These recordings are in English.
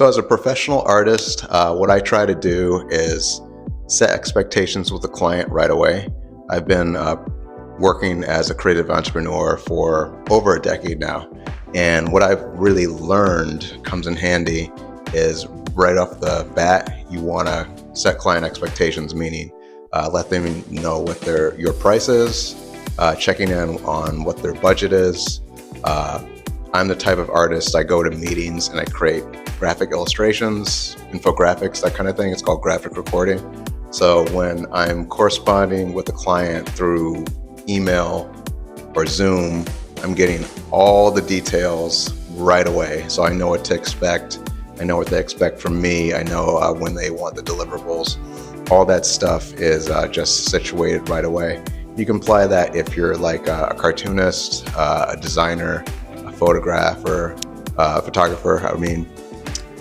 So as a professional artist, what I try to do is set expectations with the client right away. I've been working as a creative entrepreneur for over a decade now. And what I've really learned comes in handy is right off the bat, you want to set client expectations, meaning let them know what your price is, checking in on what their budget is. I'm the type of artist, I go to meetings and I create graphic illustrations, infographics, that kind of thing. It's called graphic recording. So when I'm corresponding with a client through email or Zoom, I'm getting all the details right away. So I know what to expect. I know what they expect from me. I know when they want the deliverables. All that stuff is just situated right away. You can apply that if you're like a cartoonist, a designer, a photographer, photographer,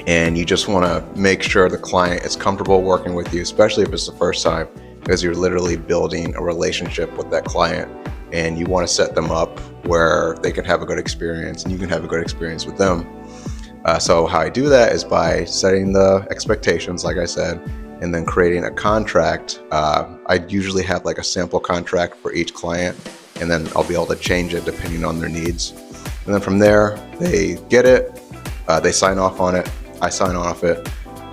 and you just want to make sure the client is comfortable working with you, especially if it's the first time, because you're literally building a relationship with that client and you want to set them up where they can have a good experience and you can have a good experience with them. So how I do that is by setting the expectations, like I said, and then creating a contract. I usually have like a sample contract for each client, and then I'll be able to change it depending on their needs. And then from there, they get it, they sign off on it, I sign off it.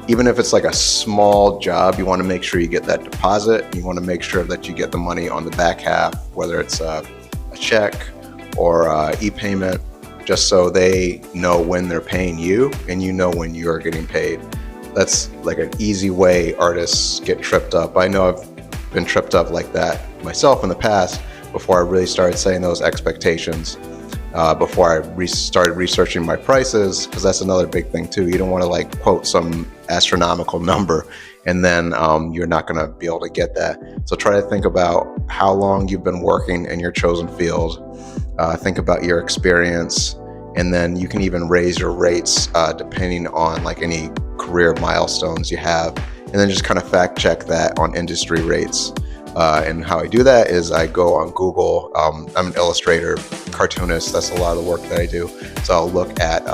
Even if it's like a small job, you want to make sure you get that deposit. You want to make sure that you get the money on the back half, whether it's a check or e-payment, just so they know when they're paying you and you know when you're getting paid. That's like an easy way artists get tripped up. I know I've been tripped up like that myself in the past before I really started setting those expectations. Before I started researching my prices, because that's another big thing too. You don't want to like quote some astronomical number and then you're not going to be able to get that. So try to think about how long you've been working in your chosen field. Think about your experience, and then you can even raise your rates depending on like any career milestones you have, and then just kind of fact check that on industry rates. And how I do that is I go on Google. I'm an illustrator, cartoonist. That's a lot of the work that I do. So I'll look at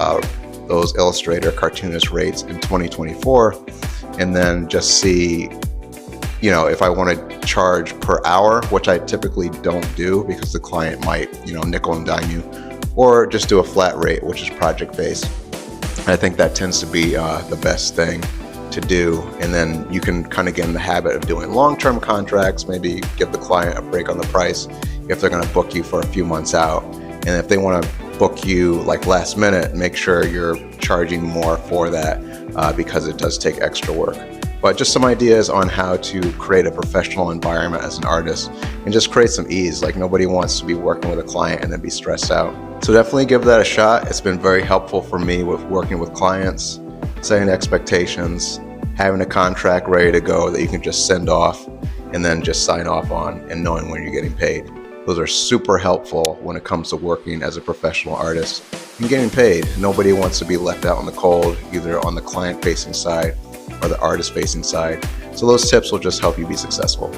those illustrator cartoonist rates in 2024 and then just see, if I want to charge per hour, which I typically don't do because the client might, nickel and dime you, or just do a flat rate, which is project based. I think that tends to be the best thing to do. And then you can kind of get in the habit of doing long-term contracts, maybe give the client a break on the price if they're going to book you for a few months out. And if they want to book you like last minute, make sure you're charging more for that because it does take extra work. But just some ideas on how to create a professional environment as an artist and just create some ease. Like nobody wants to be working with a client and then be stressed out. So definitely give that a shot. It's been very helpful for me with working with clients, setting expectations, having a contract ready to go that you can just send off and then just sign off on, and knowing when you're getting paid. Those are super helpful when it comes to working as a professional artist and getting paid. Nobody wants to be left out in the cold, either on the client-facing side or the artist-facing side. So those tips will just help you be successful.